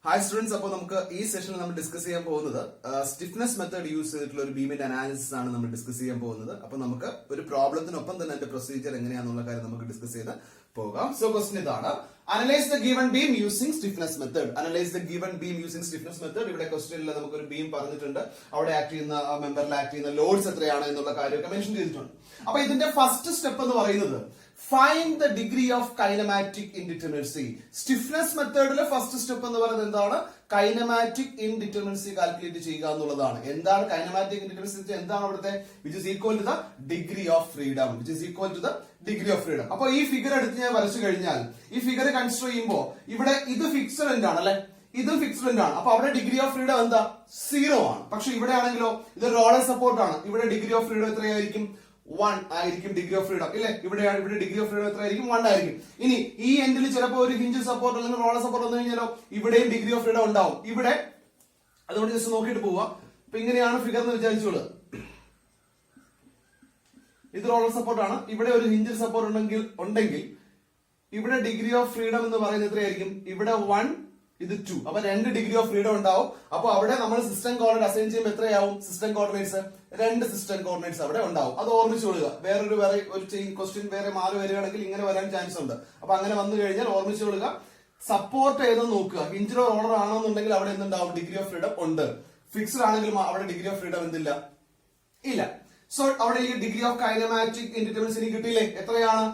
Hi students, അപ്പോൾ നമുക്ക് ഈ സെഷനിൽ നമ്മൾ ഡിസ്കസ് ചെയ്യാൻ പോകുന്നത് സ്റ്റിഫ്നെസ് മെത്തേഡ് യൂസ് ചെയ്തിട്ടുള്ള ഒരു ബീമിന്റെ അനാലിസിസ് ആണ് നമ്മൾ ഡിസ്കസ് ചെയ്യാൻ പോകുന്നത്. അപ്പോൾ നമുക്ക് ഒരു പ്രോബ്ലത്തിനൊപ്പം തന്നെ അതിന്റെ പ്രൊസീജിയർ എങ്ങനെയാണെന്നുള്ള കാര്യം നമുക്ക് ഡിസ്കസ് ചെയ്ത് പോകാം. സോ ക്വസ്റ്റ്യൻ ഇതാണ്, analyse the given beam using stiffness method. Analyse the given beam using stiffness method. ഇവിടെ ക്വസ്റ്റ്യനിൽ നമുക്ക് ഒരു ബീം പറഞ്ഞിട്ടുണ്ട്, അവിടെ ആക്ട് ചെയ്യുന്ന മെമ്പറിൽ ആക്ട് ചെയ്യുന്ന ലോഡ്സ് എത്രയാണ് എന്നുള്ള കാര്യമൊക്കെ മെൻഷൻ ചെയ്തിട്ടുണ്ട്. അപ്പൊ ഇതിന്റെ ഫസ്റ്റ് സ്റ്റെപ്പ് എന്ന് പറയുന്നത് find the degree of kinematic indeterminacy. Stiffness മെത്തേഡിലെ ഫസ്റ്റ് സ്റ്റെപ്പ് എന്ന് പറയുന്നത് എന്താണ്? കൈനമാറ്റിക് ഇൻഡിറ്റർമിനൻസി കാൽക്കുലേറ്റ് ചെയ്യുക എന്നുള്ളതാണ്. എന്താണ് കൈനമാറ്റിക് ഇൻഡിറ്റർമിനൻസി? എന്താണ് അവിടുത്തെ? Which is equal to the degree of freedom. Which is equal to the degree of freedom. അപ്പൊ ഈ ഫിഗർ എടുത്ത് ഞാൻ വരച്ചു കഴിഞ്ഞാൽ, ഈ ഫിഗർ കൺസിഡർ ചെയ്യുമ്പോൾ ഇവിടെ ഇത് ഫിക്സഡ് എൻഡ് ആണ് അല്ലെ, ഇതും ഫിക്സഡ് എൻഡ് ആണ്. അപ്പൊ അവിടെ ഡിഗ്രി ഓഫ് ഫ്രീഡം എന്താ? 0 ആണ്. പക്ഷെ ഇവിടെ ആണെങ്കിലോ ഇത് റോളർ സപ്പോർട്ട് ആണ്. ഇവിടെ ഡിഗ്രി ഓഫ് ഫ്രീഡം എത്രയായിരിക്കും? 1 ആയിരിക്കും ഡിഗ്രി ഓഫ് ഫ്രീഡം ഇല്ലേ? ഇവിടെ ഡിഗ്രി ഓഫ് ഫ്രീഡം എത്രയായിരിക്കും? 1 ആയിരിക്കും. ഇനി ഈ എൻഡിൽ ചിലപ്പോൾ ഒരു ഹിഞ്ച് സപ്പോർട്ട് അല്ലെങ്കിൽ റോളർ സപ്പോർട്ട് വന്നു കഴിഞ്ഞാലോ ഇവിടെയും ഡിഗ്രി ഓഫ് ഫ്രീഡം ഉണ്ടാവും. ഇവിടെ അതുകൊണ്ട് ജസ്റ്റ് നോക്കിയിട്ട് പോവുക. അപ്പൊ ഇങ്ങനെയാണ് ഫിഗർ എന്ന് വിചാരിച്ചോളൂ. ഇത് റോളർ സപ്പോർട്ട് ആണ്. ഇവിടെ ഒരു ഹിഞ്ച് സപ്പോർട്ട് ഉണ്ടെങ്കിൽ ഇവിടെ ഡിഗ്രി ഓഫ് ഫ്രീഡം എന്ന് പറയുന്നത് എത്രയായിരിക്കും? ഇവിടെ 1, ഇത് 2. അപ്പൊ 2 ഡിഗ്രി ഓഫ് ഫ്രീഡം ഉണ്ടാവും. അപ്പൊ അവിടെ നമ്മൾ സിസ്റ്റം കോർഡിനേറ്റ് അസൈൻ ചെയ്യുമ്പോൾ എത്രയാവും? സിസ്റ്റം കോർഡിനേറ്റ്സ് 2 സിസ്റ്റം കോർഡിനേറ്റ്സ് അവിടെ ഉണ്ടാവും. അത് ഓർമ്മിച്ചു കൊള്ളുക. ഒരു ക്വസ്റ്റ്യൻ വേറെ മാറി വരികയാണെങ്കിൽ ഇങ്ങനെ വരാൻ ചാൻസ് ഉണ്ട്. അപ്പൊ അങ്ങനെ വന്നു കഴിഞ്ഞാൽ ഓർമ്മിച്ചു കൊള്ളുക. സപ്പോർട്ട് ഏതെന്ന് നോക്കുക. ഹിഞ്ചിലോ റോളർ ആണെന്നുണ്ടെങ്കിൽ അവിടെ എന്തുണ്ടാവും? ഡിഗ്രി ഓഫ് ഫ്രീഡം ഉണ്ട്. ഫിക്സ്ഡ് ആണെങ്കിലും അവിടെ ഡിഗ്രി ഓഫ് ഫ്രീഡം എന്തില്ല? ഇല്ല. സോ അവിടെ ഈ ഡിഗ്രി ഓഫ് കൈനമാറ്റിക് ഇൻഡിറ്റർമിനൻസി കിട്ടിയില്ലേ? എത്രയാണ്?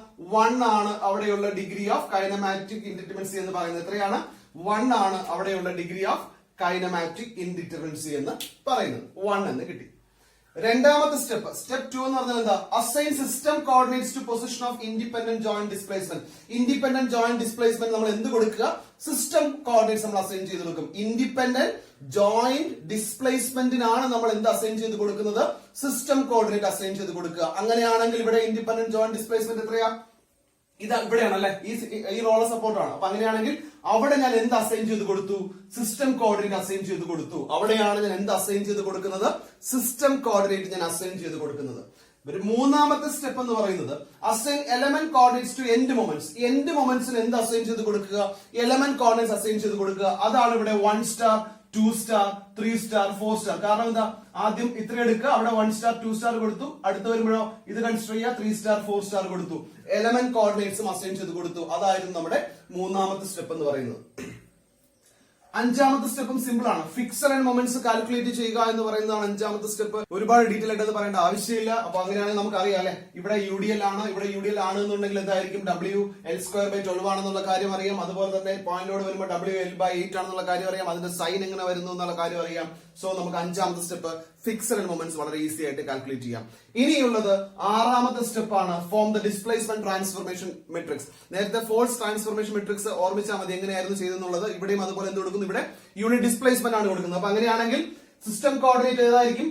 1 ആണ് അവിടെയുള്ള ഡിഗ്രി ഓഫ് കൈനമാറ്റിക് ഇൻഡിറ്റർമിനൻസി എന്ന് പറയുന്നത്. എത്രയാണ്? 1 ആണ് അവിടെയുള്ള ഡിഗ്രി ഓഫ് കൈനമാറ്റിക് ഇൻഡിറ്റർമിനൻസി എന്ന് പറയുന്നത്. 1 എന്ന് കിട്ടി. രണ്ടാമത്തെ സ്റ്റെപ്പ് 2 എന്ന് പറഞ്ഞാൽ എന്താ? Assign system coordinates to position of independent joint displacement. Independent joint displacement നമ്മൾ എന്ത് കൊടുക്കുക? സിസ്റ്റം കോർഡിനേറ്റ്സ് നമ്മൾ അസൈൻ ചെയ്ത് കൊടുക്കും. ഇൻഡിപെൻഡന്റ് ജോയിന്റ് ഡിസ്പ്ലേസ്മെന്റിനാണ് നമ്മൾ എന്ത് അസൈൻ ചെയ്ത് കൊടുക്കുന്നത്? സിസ്റ്റം കോർഡിനേറ്റ് അസൈൻ ചെയ്ത് കൊടുക്കുക. അങ്ങനെയാണെങ്കിൽ ഇവിടെ ഇൻഡിപെൻഡന്റ് ജോയിന്റ് ഡിസ്പ്ലേസ്മെന്റ് എത്രയാ? ഇത് ഇവിടെയാണ് അല്ലെ, ഈ റോളർ സപ്പോർട്ട് ആണ്. അപ്പൊ അങ്ങനെയാണെങ്കിൽ അവിടെ ഞാൻ എന്ത് അസൈൻ ചെയ്ത് കൊടുത്തു? സിസ്റ്റം കോർഡിനേറ്റ് അസൈൻ ചെയ്ത് കൊടുത്തു. അവിടെയാണ് ഞാൻ എന്ത് അസൈൻ ചെയ്ത് കൊടുക്കുന്നത്? സിസ്റ്റം കോർഡിനേറ്റ് ഞാൻ അസൈൻ ചെയ്ത് കൊടുക്കുന്നത്. ഒരു മൂന്നാമത്തെ സ്റ്റെപ്പ് എന്ന് പറയുന്നത് assign element coordinates to end moments. End മൊമെന്റ്സിന് എന്ത് അസൈൻ ചെയ്ത് കൊടുക്കുക? എലമെന്റ് കോർഡിനേറ്റ്സ് അസൈൻ ചെയ്ത് കൊടുക്കുക. അതാണ് ഇവിടെ 1 സ്റ്റാർ 2 സ്റ്റാർ 3 സ്റ്റാർ 4 സ്റ്റാർ. കാരണം എന്താ? ആദ്യം ഇത്ര എടുക്കുക, അവിടെ 1 സ്റ്റാർ 2 സ്റ്റാർ കൊടുത്തു. അടുത്ത് വരുമ്പോഴോ ഇത് കൺസിഡർ ചെയ്യുക, 3 സ്റ്റാർ 4 സ്റ്റാർ കൊടുത്തു. എലമെന്റ് കോർഡിനേറ്റ്സും അസൈൻ ചെയ്ത് കൊടുത്തു. അതായിരുന്നു നമ്മുടെ മൂന്നാമത്തെ സ്റ്റെപ്പ് എന്ന് പറയുന്നത്. അഞ്ചാമത്തെ സ്റ്റെപ്പും സിമ്പിൾ ആണ്. ഫിക്സഡ് ആൻഡ് മൊമെന്റ്സ് കാൽക്കുലേറ്റ് ചെയ്യുക എന്ന് പറയുന്നതാണ് അഞ്ചാമത്തെ സ്റ്റെപ്പ്. ഒരുപാട് ഡീറ്റെയിൽ ആയിട്ട് അത് പറയേണ്ട ആവശ്യമില്ല. അപ്പൊ അങ്ങനെയാണെങ്കിൽ നമുക്ക് അറിയാം അല്ലെ, ഇവിടെ UDL ആണ്. ഇവിടെ UDL ആണ് എന്നുണ്ടെങ്കിൽ എന്തായിരിക്കും? WL²/12 ആണെന്നുള്ള കാര്യം അറിയാം. അതുപോലെ തന്നെ പോയിന്റോട് വരുമ്പോൾ WL/8 ആണെന്നുള്ള കാര്യം അറിയാം. അതിന്റെ സൈൻ എങ്ങനെ വരുന്നു എന്നുള്ള കാര്യം അറിയാം. സോ നമുക്ക് അഞ്ചാമത്തെ സ്റ്റെപ്പ് ഫിക്സഡ് ആൻഡ് മൊമെന്റ്സ് വളരെ ഈസി ആയിട്ട് കാൽക്കുലേറ്റ് ചെയ്യാം. ഇനിയുള്ളത് ആറാമത്തെ സ്റ്റെപ്പ് ആണ്, form the displacement transformation matrix. നേരത്തെ ഫോഴ്സ് ട്രാൻസ്ഫോർമേഷൻ മെട്രിക്സ് ഓർമ്മിച്ചാൽ മതി എങ്ങനെയായിരുന്നു ചെയ്തെന്നുള്ളത്. ഇവിടെയും അതുപോലെ എന്ത് കൊടുക്കുന്നു? ഇവിടെ യൂണിറ്റ് ഡിസ്പ്ലേസ്മെന്റ് ആണ് കൊടുക്കുന്നത്. അപ്പൊ അങ്ങനെയാണെങ്കിൽ സിസ്റ്റം കോർഡിനേറ്റ് ഏതായിരിക്കും?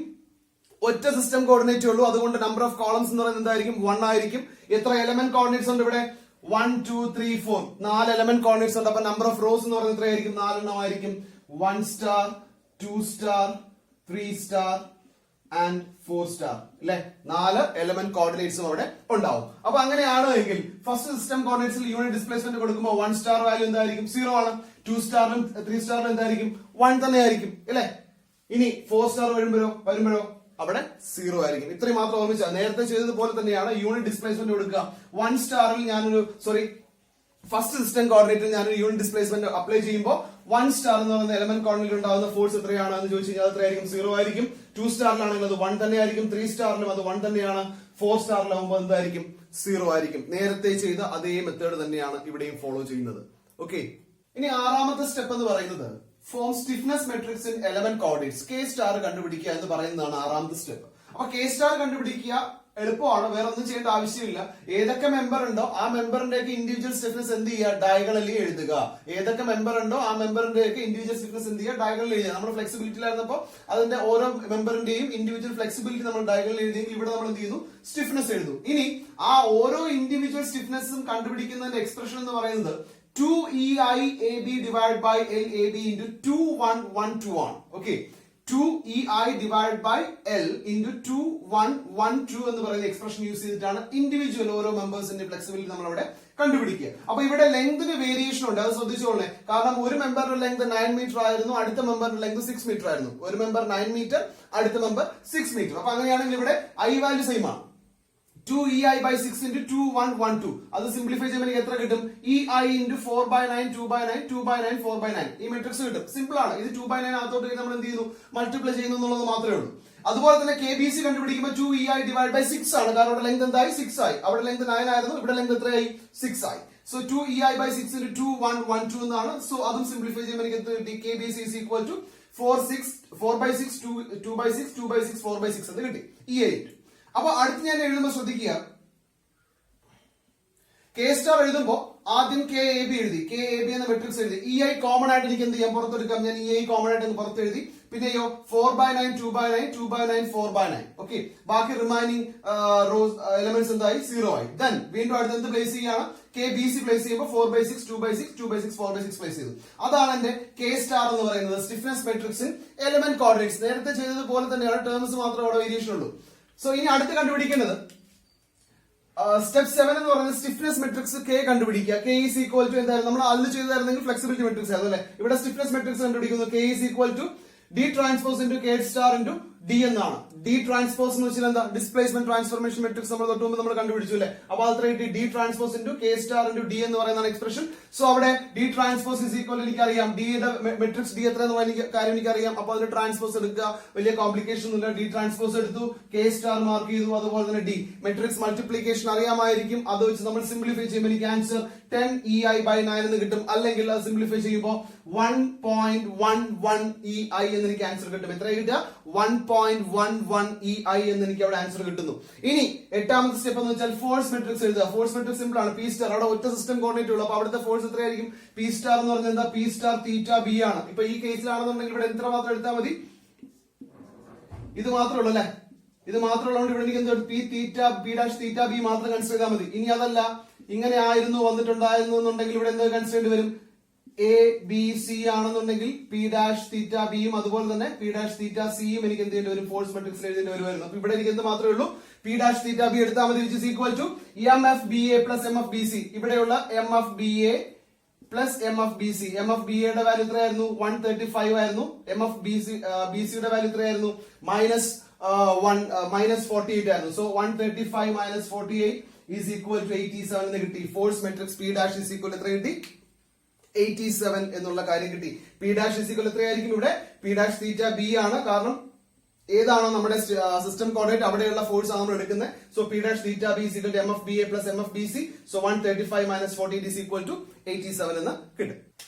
ഒറ്റ സിസ്റ്റം കോർഡിനേറ്റ് ഉള്ളൂ. അതുകൊണ്ട് നമ്പർ ഓഫ് കോളംസ് എന്ന് പറയുന്നത് എന്തായിരിക്കും? 1 ആയിരിക്കും. എത്ര എലമെന്റ് കോർഡിനേറ്റ്സ് ഉണ്ട് ഇവിടെ? 1 2 3 4 4 എലമെന്റ് കോർഡിനേറ്റ്സ് ഉണ്ട്. അപ്പൊ നമ്പർ ഓഫ് റോസ് എന്ന് പറയുന്നത് എത്രയായിരിക്കും? 4 എണ്ണം ആയിരിക്കും. 1 star 2 star 3 star and 4 star അല്ലെ, 4 എലമെന്റ് കോർഡിനേറ്റ്സും അവിടെ ഉണ്ടാവും. അപ്പൊ അങ്ങനെയാണ് എങ്കിൽ ഫസ്റ്റ് സിസ്റ്റം കോർഡിനേറ്റ്സിൽ യൂണിറ്റ് ഡിസ്പ്ലേസ്മെന്റ് കൊടുക്കുമ്പോൾ 1 സ്റ്റാർ വാല്യൂ എന്തായിരിക്കും? 0 ആണ്. 2 സ്റ്റാറിനും 3 സ്റ്റാറിനും എന്തായിരിക്കും? 1 തന്നെ ആയിരിക്കും അല്ലെ. ഇനി 4 സ്റ്റാർ വരുമ്പോഴോ അവിടെ 0 ആയിരിക്കും. ഇത്രയും മാത്രം ഓർമ്മിച്ചാൽ നേരത്തെ ചെയ്തതുപോലെ തന്നെയാണ് യൂണിറ്റ് ഡിസ്പ്ലേസ്മെന്റ് കൊടുക്കുക. 1 സ്റ്റാറിൽ ഫസ്റ്റ് സിസ്റ്റം കോർഡിനേറ്റിൽ ഞാനൊരു യൂണിറ്റ് ഡിസ്പ്ലേസ്മെന്റ് അപ്ലൈ ചെയ്യുമ്പോൾ 1 സ്റ്റാർ എന്ന് പറയുന്ന എലമെന്റ് കോർഡിനേറ്റ് ഉണ്ടാകുന്ന ഫോഴ്സ് എത്രയാണ് എന്ന് ചോദിച്ചു കഴിഞ്ഞാൽ എത്രയായിരിക്കും? 0 ആയിരിക്കും. 2 സ്റ്റാറിലാണെങ്കിൽ അത് 1 തന്നെ ആയിരിക്കും. 3 സ്റ്റാറിലും അത് 1 തന്നെയാണ്. 4 സ്റ്റാറിലാവുമ്പോൾ എന്തായിരിക്കും? 0 ആയിരിക്കും. നേരത്തെ ചെയ്ത അതേ മെത്തേഡ് തന്നെയാണ് ഇവിടെയും ഫോളോ ചെയ്യുന്നത്. ഓക്കെ. ഇനി ആറാമത്തെ സ്റ്റെപ്പ് എന്ന് പറയുന്നത് form stiffness matrix in element coordinates. K star കണ്ടുപിടിക്കുക എന്ന് പറയുന്നതാണ് ആറാമത്തെ സ്റ്റെപ്പ്. അപ്പൊ K സ്റ്റാർ കണ്ടുപിടിക്കുക എളുപ്പമാണ്, വേറെ ഒന്നും ചെയ്യേണ്ട ആവശ്യമില്ല. ഏതൊക്കെ മെമ്പർ ഉണ്ടോ ആ മെമ്പറിന്റെയൊക്കെ ഇൻഡിവിജ്വൽ സ്റ്റിഫ്നെസ് എന്ത് ചെയ്യുക? ഡയഗണലി എഴുതുക. ഏതൊക്കെ മെമ്പർ ഉണ്ടോ ആ മെമ്പറിന്റെയൊക്കെ ഇൻഡിവിജ്വൽ സ്റ്റിഫ്നെസ് എന്ത് ചെയ്യുക? ഡയഗണലി എഴുതുക. നമ്മൾ ഫ്ലെക്സിബിലിറ്റിയിലായിരുന്നപ്പോൾ അതിന്റെ ഓരോ മെമ്പറിന്റെയും ഇൻഡിവിജ്വൽ ഫ്ലെക്സിബിലിറ്റി നമ്മൾ ഡയഗണലി എഴുതിയെങ്കിൽ ഇവിടെ നമ്മൾ എന്ത് ചെയ്യുന്നു? സ്റ്റിഫ്നെസ് എഴുതും. ഇനി ആ ഓരോ ഇൻഡിവിജ്വൽ സ്റ്റിഫ്നെസ്സും കണ്ടുപിടിക്കുന്നതിന്റെ എക്സ്പ്രഷൻ എന്ന് പറയുന്നത് 2EIAB divided by LAB into 2112 ആണ്. Okay, 2EI divided by L into 2112 എന്ന് പറയുന്ന എക്സ്പ്രഷൻ യൂസ് ചെയ്തിട്ടാണ് ഇൻഡിവിജ്വൽ ഓരോ മെമ്പേഴ്സിന്റെ ഫ്ലെക്സിബിലിറ്റി നമ്മൾ അവിടെ കണ്ടുപിടിക്കുക. അപ്പൊ ഇവിടെ ലെങ്തിന് വേരിയേഷൻ ഉണ്ട്, അത് ശ്രദ്ധിച്ചോളേ. കാരണം ഒരു മെമ്പറിന്റെ ലെങ്ത് 9 മീറ്റർ ആയിരുന്നു, അടുത്ത മെമ്പറിന്റെ ലെങ്ത് 6 മീറ്റർ ആയിരുന്നു. ഒരു മെമ്പർ 9 മീറ്റർ, അടുത്ത മെമ്പർ 6 മീറ്റർ. അപ്പൊ അങ്ങനെയാണെങ്കിൽ ഇവിടെ ഐ വാല്യൂ സെയിം ആണ്. 2ei/6 into 2112. അത് സിംപ്ലിഫൈ ചെയ്യുമ്പോൾ എനിക്ക് എത്ര കിട്ടും? ei into 4/9 2/9 2/9 4/9. ഈ മെട്രിക്സ് കിട്ടും. സിമ്പിൾ ആണ്. ഇത് 2/9 അകത്തോട്ട് നമ്മൾ എന്ത് ചെയ്യുന്നു? മൾട്ടിപ്ലൈ ചെയ്യുന്നു എന്നുള്ളത് മാത്രമേ ഉള്ളൂ. അതുപോലെ തന്നെ KBC കണ്ടുപിടിക്കുമ്പോൾ 2ei / 6 ആണ്. കാരണം ഇവിടെ ലെങ്ത് എന്തായി? 6 ആയി. അവിടെ ലെങ്ത് 9 ആയിരുന്നു, ഇവിടെ ലെങ്ത് എത്രയായി? 6 ആയി. സോ 2ei/6 into 2112 എന്നാണ്. സോ അതും സിംപ്ലിഫൈ ചെയ്യുമ്പോൾ എനിക്ക് എന്ത് കിട്ടി? KBC is equal to 4/6 2/6 2/6 4/6 എന്ന് കിട്ടി. e8. അപ്പൊ അടുത്ത് ഞാൻ എഴുതുമ്പോൾ ശ്രദ്ധിക്കുക, കെ സ്റ്റാർ എഴുതുമ്പോ ആദ്യം KAB എഴുതി, KAB എന്ന മെട്രിക്സ് എഴുതി. ei കോമൺ ആയിട്ട് എനിക്ക് എന്ത് ചെയ്യാം? പുറത്തെടുക്കാം. ഞാൻ ei കോമൺ ആയിട്ട് പുറത്ത് എഴുതി. പിന്നെയോ 4/9 2/9 2/9 4/9. ഓക്കെ, ബാക്കി റിമൈനിങ് റോസ് എലമെന്റ്സ് എന്തായി? 0 ആയി. ദെൻ വീണ്ടും അടുത്ത് എന്ത് പ്ലേസ് ചെയ്യാണ്? KBC പ്ലേസ് ചെയ്യുമ്പോൾ 4/6 2/6 2/6 4/6 പ്ലേസ് ചെയ്തു. അതാണ് എന്റെ കെ സ്റ്റാർ എന്ന് പറയുന്നത്. സ്റ്റിഫ്നെസ് മെട്രിക്സിൻ എലമെന്റ് കോർഡിനേറ്റ്സ് നേരത്തെ ചെയ്തതുപോലെ തന്നെയാണ്, ടേംസ് മാത്രമേ അവിടെ വേരിയേഷൻ ഉള്ളൂ. സോ ഇനി അടുത്ത് കണ്ടുപിടിക്കുന്നത് സ്റ്റെപ്പ് 7 എന്ന് പറയുന്നത് സ്റ്റിഫ്നെസ് മെട്രിക്സ് K കണ്ടുപിടിക്കുക. K is equal to എന്തായിരുന്നു? നമ്മൾ അതിൽ ചെയ്തായിരുന്നെങ്കിൽ ഫ്ലെക്സിബിലിറ്റി മെട്രിക്സ് ആയിരുന്നു അല്ലെ. ഇവിടെ സ്റ്റിഫ്നെസ് മെട്രിക്സ് കണ്ടുപിടിക്കുന്നു. K is equal to D transpose into K star into D എന്നാണ്. D ട്രാൻസ്പോസ് എന്ന് വെച്ചാൽ എന്താ? ഡിസ്പ്ലേസ്മെന്റ് ട്രാൻസ്ഫോർമേഷൻ മെട്രിക്സ് നമ്മൾ തൊട്ട് മുമ്പ് നമ്മൾ കണ്ടുപിടിച്ചു അല്ലെ. അപ്പൊ അത്ര കിട്ടി. D transpose into K star into D എന്ന് പറയുന്നതാണ് എക്സ്പ്രഷൻ. സോ അവിടെ D ട്രാൻസ്പോസ് is equal എനിക്കറിയാം, D യുടെ മെട്രിക്സ് D എത്ര എന്ന് കാര്യം എനിക്കറിയാം. അപ്പൊ അതിന് ട്രാൻസ്പോസ് എടുക്കുക, വലിയ കോംപ്ലിക്കേഷൻ ഒന്നുമില്ല. D ട്രാൻസ്പോസ് എടുത്തു, K സ്റ്റാർ മാർക്ക് ചെയ്തു. അതുപോലെ തന്നെ D മെട്രിക്സ് മൾട്ടിപ്ലിക്കേഷൻ അറിയാമായിരിക്കും. അത് വെച്ച് നമ്മൾ സിംപ്ലിഫൈ ചെയ്യുമ്പോൾ എനിക്ക് ആൻസർ 10ei/9 എന്ന് കിട്ടും. അല്ലെങ്കിൽ അത് സിംപ്ലിഫൈ ചെയ്യുമ്പോൾ 1.11 ei എന്ന് എനിക്ക് ആൻസർ കിട്ടും. എത്ര കിട്ടുക? 1.11 ei എന്ന് എനിക്ക് അവിടെ ആൻസർ കിട്ടുന്നു. ഇനി എട്ടാമത്തെ സ്റ്റെപ്പ് എന്ന് വെച്ചാൽ ഫോഴ്സ് മെട്രിക്സ് എഴുതുക. ഫോഴ്സ് മെട്രിക്സ് സിമ്പിൾ ആണ്. P സ്റ്റാർ, അവിടെ ഒറ്റ സിസ്റ്റം കോർഡിനേറ്റ് ഉള്ളൂ. അപ്പൊ അവിടുത്തെ ഫോഴ്സ് എത്രയായിരിക്കും? P സ്റ്റാർ എന്ന് പറഞ്ഞാൽ എന്താ? P സ്റ്റാർ തീറ്റ ബി ആണ്. ഇപ്പൊ ഈ കേസിലാണെന്നുണ്ടെങ്കിൽ ഇവിടെ എത്ര മാത്രം എടുത്താൽ മതി? ഇത് മാത്രമേ ഉള്ളൂ അല്ലെ. ഇത് മാത്രമുള്ളതുകൊണ്ട് ഇവിടെ എനിക്ക് എന്ത്? P θ B മാത്രം കൺസിഡർ ചെയ്താൽ മതി. ഇനി അതല്ല, ഇങ്ങനെ ആയിരുന്നു വന്നിട്ടുണ്ടായിരുന്നു എന്നുണ്ടെങ്കിൽ ഇവിടെ എന്ത് കൺസിഡർ ചെയ്യേണ്ടി വരും? ABC ആണെന്നുണ്ടെങ്കിൽ P' θ ബിയും അതുപോലെ തന്നെ P' θ സിയും എനിക്ക് എന്ത് ചെയ്യേണ്ടി വരും? ഫോഴ്സ് മെട്രിക്സിൽ എഴുതേണ്ടി വരുമായിരുന്നു. അപ്പൊ ഇവിടെ എനിക്ക് എന്ത് മാത്രമേ ഉള്ളൂ? P' θ ബി എടുത്താൽ മതി, which is equal to MFBA plus MFBC. ഇവിടെയുള്ള MFBA plus MFBC. MFBA value എത്രയായിരുന്നു? 135 ആയിരുന്നു. BC യുടെ വാല്യൂ എത്രയായിരുന്നു? -48 ആയിരുന്നു. സോ 135 - 48 is equal to 87 എന്ന് കിട്ടി. Force matrix P' is equal എത്ര കിട്ടി? 87 എന്നുള്ള കാര്യം കിട്ടി. P' is equal എത്രയായിരിക്കും? ഇവിടെ P' θ B ആണ്. കാരണം ഏതാണോ നമ്മുടെ സിസ്റ്റം കോർഡിനേറ്റ് അവിടെയുള്ള ഫോഴ്സ് ആണ് നമ്മൾ എടുക്കുന്നത്. So P' θ B is equal to MFBA plus MFBC. So 135 - 48 is equal to 87 എന്ന് കിട്ടും.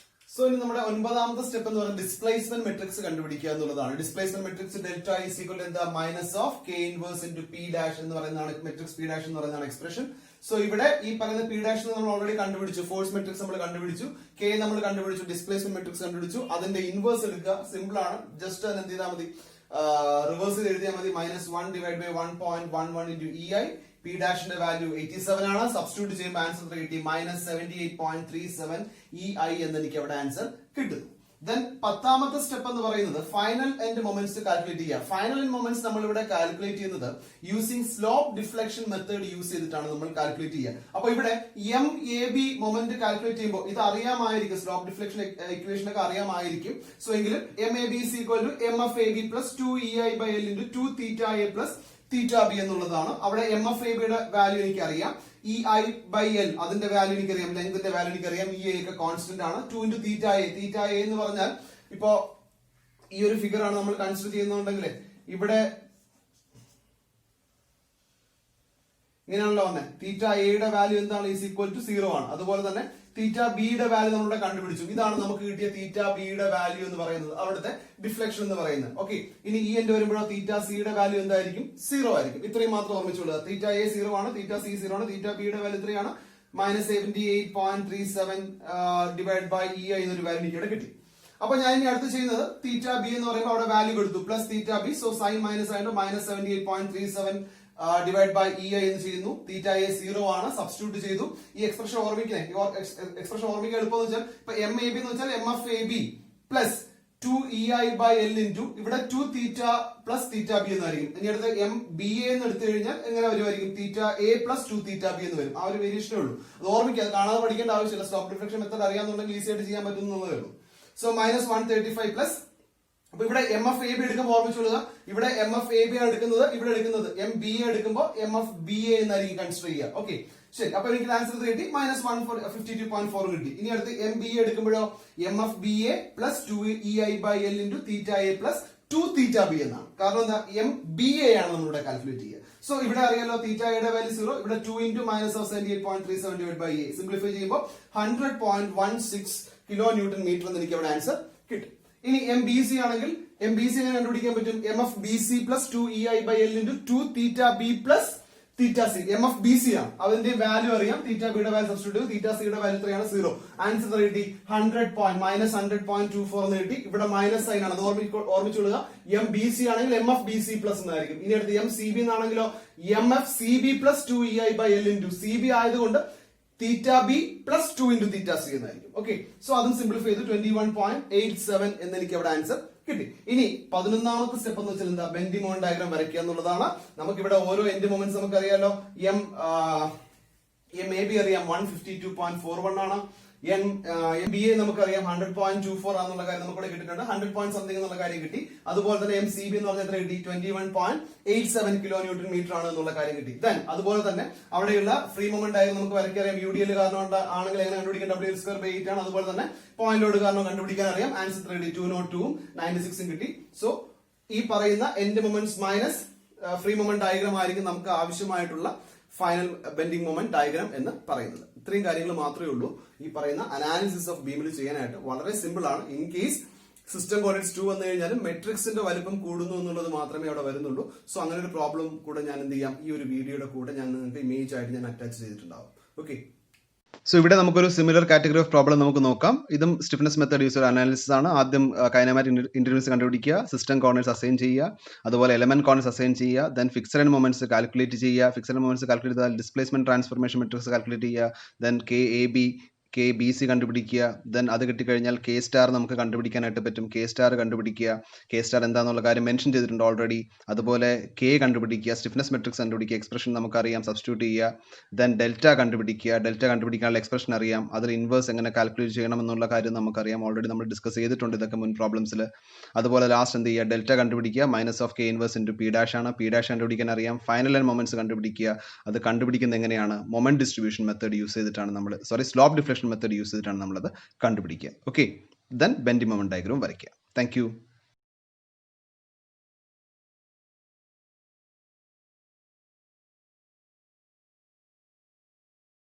സോ ഇനി നമ്മുടെ 9ാമത്തെ സ്റ്റെപ്പ് എന്ന് പറയുന്നത് ഡിസ്പ്ലേസ്മെന്റ് മെട്രിക്സ് കണ്ടുപിടിക്കുക എന്നുള്ളതാണ്. Displacement matrix delta is equal to എന്താ? Minus of K inverse into P' എന്ന് പറയുന്നതാണ് മെട്രിക്സ് P' എന്ന് പറയുന്നതാണ് എക്സ്പ്രഷൻ. സോ ഇവിടെ ഈ പറയുന്ന P' നമ്മൾ ഓൾറെഡി കണ്ടുപിടിച്ചു. ഫോഴ്സ് മെട്രിക്സ് നമ്മൾ കണ്ടുപിടിച്ചു, K നമ്മൾ കണ്ടുപിടിച്ചു, ഡിസ്പ്ലേസ്മെന്റ് മെട്രിക്സ് കണ്ടുപിടിച്ചു. അതിന്റെ ഇൻവേഴ്സ് എടുക്കുക. സിമ്പിൾ ആണ്. ജസ്റ്റ് അത് എന്ത് ചെയ്താൽ മതി? റിവേഴ്സിൽ എഴുതിയാൽ മതി. -1 / 1.11 into ei. P' ന്റെ വാല്യൂ 87 ആണ്. സബ്സ്റ്റിറ്റ്യൂട്ട് ചെയ്യുമ്പോൾ ആൻസർ കിട്ടി -78.37 ei എന്ന് എനിക്ക് അവിടെ ആൻസർ കിട്ടും. ദെൻ 10ാമത്തെ സ്റ്റെപ്പ് എന്ന് പറയുന്നത് ഫൈനൽ എൻഡ് മൊമെന്റ്സ് കാൽക്കുലേറ്റ് ചെയ്യുക. ഫൈനൽ എൻഡ് മൊമെന്റ്സ് നമ്മൾ ഇവിടെ കാൽക്കുലേറ്റ് ചെയ്യുന്നത് using slope deflection method use ചെയ്തിട്ടാണ് നമ്മൾ കാൽക്കുലേറ്റ് ചെയ്യുക. അപ്പൊ ഇവിടെ MAB മൊമെന്റ് കാൽക്കുലേറ്റ് ചെയ്യുമ്പോൾ ഇത് അറിയാമായിരിക്കും. സ്ലോപ്പ് ഡിഫ്ലക്ഷൻ ഇക്വേഷൻ ഒക്കെ അറിയാമായിരിക്കും. സോ എങ്കിലും MAB is equal to MFAB plus 2ei/L into 2θa plus θb എന്നുള്ളതാണ്. അവിടെ MFAB യുടെ വാല്യൂ എനിക്കറിയാം, ei/L അതിന്റെ വാല്യൂ എനിക്കറിയാം, ലെങ്ത്തിന്റെ വാല്യൂ എനിക്കറിയാം, ei ഒക്കെ കോൺസ്റ്റന്റ് ആണ്. 2 into θa. θa എന്ന് പറഞ്ഞാൽ ഇപ്പോ ഈ ഒരു ഫിഗർ ആണ് നമ്മൾ കൺസിഡർ ചെയ്യുന്നുണ്ടെങ്കിൽ ഇവിടെ ഇങ്ങനെയാണല്ലോ വന്നത്. θa യുടെ വാല്യൂ എന്താണ്? ഈസ് ഈക്വൽ ടു 0 ആണ്. അതുപോലെ തന്നെ θb യുടെ വാല്യൂ നമ്മളിവിടെ കണ്ടുപിടിച്ചു. ഇതാണ് നമുക്ക് കിട്ടിയ θb യുടെ വാല്യൂ എന്ന് പറയുന്നത്, അവിടുത്തെ ഡിഫ്ലക്ഷൻ എന്ന് പറയുന്നത്. ഓക്കെ, ഇനി ഈ എൻഡ് വരുമ്പോഴോ θc യുടെ വാല്യൂ എന്തായിരിക്കും? 0 ആയിരിക്കും. ഇത്രയും മാത്രം ഓർമ്മിച്ചുകൊള്ളുക. θa 0 ആണ്, θc 0 ആണ്, θb യുടെ വാല്യൂ എത്രയാണ്? -78.37 ഡിവൈഡ് ബൈ ei എന്നൊരു വാല്യൂ എനിക്ക് ഇവിടെ കിട്ടി. അപ്പൊ ഞാൻ ഇനി അടുത്ത് ചെയ്യുന്നത് θb എന്ന് പറയുമ്പോൾ അവിടെ വാല്യൂ കൊടുത്തു plus θb. So sine minus ആയിട്ട് -78.37 ഡിവൈഡ് ബൈ ei എന്ന് ചെയ്യുന്നു. θa 0 ആണ്. സബ്സ്റ്റിറ്റ്യൂട്ട് ചെയ്തു. ഈ എക്സ്പ്രഷൻ ഓർമ്മിക്കാൻ എളുപ്പം എന്ന് വെച്ചാൽ ഇപ്പൊ MAB എന്ന് വെച്ചാൽ MFAB പ്ലസ് 2ei/L into ഇവിടെ 2 തീറ്റ പ്ലസ് തീറ്റ ബി എന്നായിരിക്കും. ഇനി അടുത്ത് എം ബി എ എന്ന് എടുത്തു കഴിഞ്ഞാൽ എങ്ങനെ വരുമായിരിക്കും? തീറ്റ എ പ്ലസ് 2 തീറ്റ ബി എന്ന് വരും. ആ ഒരു വേരിയേഷനേ ഉള്ളൂ. അത് ഓർമ്മിക്കുക, അത് കാണാതെ പഠിക്കേണ്ട ആവശ്യമില്ല. സ്റ്റോപ്പ് ഡിഫ്ലക്ഷൻ മെത്തേഡ് അറിയാന്നുണ്ടെങ്കിൽ ഈസി ആയിട്ട് ചെയ്യാൻ പറ്റുന്നതേ ഉള്ളൂ. സോ -135 പ്ലസ്, അപ്പൊ ഇവിടെ എം എഫ് എ ബി എടുക്കുമ്പോൾ ഓർമ്മിച്ചുകൊള്ളുക, ഇവിടെ എം എഫ് എ ബി ആണ് എടുക്കുന്നത്, ഇവിടെ എടുക്കുന്നത് എം ബി എ എടുക്കുമ്പോൾ എം എഫ് ബി എ എന്നായിരിക്കും കൺസിഡർ ചെയ്യുക. ഓക്കെ, ശരി. അപ്പൊ എനിക്ക് ആൻസർ കിട്ടി -152.4 കിട്ടി. ഇനി അടുത്ത് എം ബി എ എടുക്കുമ്പോഴോ M F B A plus 2ei/L into theta A plus 2 theta B എന്നാണ്. കാരണം എന്താ? എം ബി എ ആണ് നമ്മളിവിടെ കാൽക്കുലേറ്റ് ചെയ്യുക. സോ ഇവിടെ അറിയാലോ തീറ്റ എയുടെ വാല്യൂ 0, ഇവിടെ 2 into -78.37/A സിംപ്ലിഫൈ ചെയ്യുമ്പോൾ 100.16 കിലോ ന്യൂട്ടൺ മീറ്റർ എന്ന് എനിക്ക് അവിടെ ആൻസർ കിട്ടും. ഇനി എം ബി സി ആണെങ്കിൽ എം ബി സി എങ്ങനെ കണ്ടുപിടിക്കാൻ പറ്റും? M F B C plus 2ei/L into 2 theta B plus theta C. M F B C ആണ്, അതിന്റെ വാല്യൂ അറിയാം. തീറ്റ ബിയുടെ വാല്യൂ സബ്സ്റ്റിറ്റ്യൂട്ട്, തീറ്റ സിയുടെ വാല്യൂ എത്രയാണ്? 0. ആൻസർ കിട്ടി -100.24 എന്ന് കിട്ടി. ഇവിടെ മൈനസ് സൈൻ ആണ്, അത് ഓർമ്മിച്ചുകൊള്ളുക. എം ബി സി ആണെങ്കിൽ M F B C plus എന്നായിരിക്കും. ഇനി അടുത്ത് എം സി ബി എന്നാണെങ്കിലോ M F C B plus 2ei/L into C B ആയതുകൊണ്ട് theta B plus 2 into theta C എന്നായിരിക്കും. ഓക്കെ, സോ അതും സിംപ്ലിഫൈ ചെയ്ത് 21.87 എന്ന് എനിക്ക് അവിടെ ആൻസർ കിട്ടി. ഇനി 11ാമത്തെ സ്റ്റെപ്പ് എന്ന് വെച്ചാൽ എന്താ? ബെൻഡിങ് മൊമെന്റ് ഡയഗ്രാം വരയ്ക്കുക എന്നുള്ളതാണ്. നമുക്കിവിടെ ഓരോ എൻഡ് മൊമെന്റ്സ് നമുക്ക് അറിയാലോ. എം എ ബി അറിയാം 152.41 ആണ്. എം ബി എ നമുക്കറിയാം 100.24 ആണെന്നുള്ള കാര്യം നമുക്കിവിടെ കിട്ടിയിട്ടുണ്ട്. 100 പോയിന്റ് സംതിങ് എന്നുള്ള കാര്യം കിട്ടി. അതുപോലെ തന്നെ എം സി ബി എന്ന് പറഞ്ഞാൽ എത്ര കിട്ടി? 21.87 കിലോ ന്യൂട്ടൺ മീറ്റർ ആണ് എന്നുള്ള കാര്യം കിട്ടി. ദെൻ അതുപോലെ തന്നെ അവിടെയുള്ള ഫ്രീ മൊമെന്റ് ആയി നമുക്ക് വരയ്ക്കറിയാം. യു ഡി എൽ കാരണം ആണെങ്കിൽ എങ്ങനെ കണ്ടുപിടിക്കാൻ? W² 8 ആണ്. അതുപോലെ തന്നെ പോയിന്റ് ലോഡ് കാരണം കണ്ടുപിടിക്കാൻ അറിയാം. ആൻസർ 202 ഉം 96 കിട്ടി. സോ ഈ പറയുന്ന end moments minus free moment diagram ആയിരിക്കും നമുക്ക് ആവശ്യമായിട്ടുള്ള ഫൈനൽ ബെൻഡിങ് മൊമെന്റ് ഡയഗ്രാം എന്ന് പറയുന്നത്. ഇത്രയും കാര്യങ്ങൾ മാത്രമേ ഉള്ളൂ ഈ പറയുന്ന അനാലിസിസ് ഓഫ് ബീമിൽ ചെയ്യാനായിട്ട്. വളരെ സിമ്പിൾ ആണ്. ഇൻ കേസ് സിസ്റ്റം കോർഡിനേറ്റ്സ് 2 വന്നു കഴിഞ്ഞാലും മെട്രിക്സിന്റെ വലുപ്പം കൂടുന്നു എന്നുള്ളത് മാത്രമേ അവിടെ വരുന്നുള്ളൂ. സോ അങ്ങനെ ഒരു പ്രോബ്ലം കൂടെ ഞാൻ എന്ത് ചെയ്യാം? ഈ ഒരു വീഡിയോയുടെ കൂടെ ഞാൻ നിങ്ങൾക്ക് ഇമേജ് ആയിട്ട് ഞാൻ അറ്റാച്ച് ചെയ്തിട്ടുണ്ടാവും. ഓക്കെ, സോ ഇവിടെ നമുക്കൊരു സിമിലർ കാറ്റഗറി ഓഫ് പ്രോബ്ലം നമുക്ക് നോക്കാം. ഇതും സ്റ്റിഫ്നെസ് മെത്തേഡ് യൂസ് അനാലിസിസ് ആണ്. ആദ്യം കൈനമാറ്റിക് ഇന്റർവെൽസ് കണ്ടുപിടിക്കുക, സിസ്റ്റം കോർഡിനേറ്റ്സ് അസൈൻ ചെയ്യുക, അതുപോലെ എലമെന്റ് കോർഡിനേറ്റ്സ് അസൈൻ ചെയ്യുക, ദെൻ ഫിക്സഡ് മൊമെന്റ്സ് കാൽക്കുലേറ്റ് ചെയ്യുക. ഫിക്സഡ് മൊമെന്റ്സ് കാൽക്കുലേറ്റ് ചെയ്താൽ ഡിസ്പ്ലേസ്മെന്റ് ട്രാൻസ്ഫോർമേഷൻ മെട്രിക്സ് കാൽക്കുലേറ്റ് ചെയ്യുക, then K A B K B C കണ്ടുപിടിക്കുക. ദെൻ അത് കിട്ടിക്കഴിഞ്ഞാൽ കെ സ്റ്റാർ നമുക്ക് കണ്ടുപിടിക്കാനായിട്ട് പറ്റും. കെ സ്റ്റാർ കണ്ടുപിടിക്കുക. കെ സ്റ്റാർ എന്താണെന്നുള്ള കാര്യം മെൻഷൻ ചെയ്തിട്ടുണ്ട് ഓൾറെഡി. അതുപോലെ കെ കണ്ടുപിടിക്കുക, സ്റ്റിഫ്നെസ് മെട്രിക്സ് കണ്ടുപിടിക്കുക, എക്സ്പ്രഷൻ നമുക്കറിയാം, സബ്സ്റ്റിറ്റ്യൂട്ട് ചെയ്യുക. ദെൻ ഡെൽറ്റ കണ്ടുപിടിക്കുക. ഡെൽറ്റ കണ്ടുപിടിക്കാനുള്ള എക്സ്പ്രഷൻ അറിയാം. അതിൽ ഇൻവേഴ്സ് എങ്ങനെ കാൽക്കുലേറ്റ് ചെയ്യണം എന്നുള്ള കാര്യം നമുക്കറിയാം. ഓൾറെഡി നമ്മൾ ഡിസ്കസ് ചെയ്തിട്ടുണ്ട് ഇതൊക്കെ മുൻ പ്രോബ്ലംസിൽ. അതുപോലെ ലാസ്റ്റ് എന്ത് ചെയ്യുക? ഡെൽറ്റ കണ്ടുപിടിക്കുക. Minus of K inverse into P dash ആണ്. പി ഡാഷ് കണ്ടുപിടിക്കാൻ അറിയാം. ഫൈനൽ ആൻഡ് മൊമെന്റ്സ് കണ്ടുപിടിക്കുക. അത് കണ്ടുപിടിക്കുന്നത് എങ്ങനെയാണ്? മൊമെന്റ് ഡിസ്ട്രിബ്യൂഷൻ മെത്തേഡ് യൂസ് ചെയ്തിട്ടാണ് നമ്മൾ, സ്ലോപ്പ് ഡിഫ്ലക്ഷൻ മെത്തേഡ് യൂസ് ചെയ്തിട്ടാണ് നമ്മളത് കണ്ടുപിടിക്കുക. Okay, then bending moment diagram വരയ്ക്കുക. Thank U.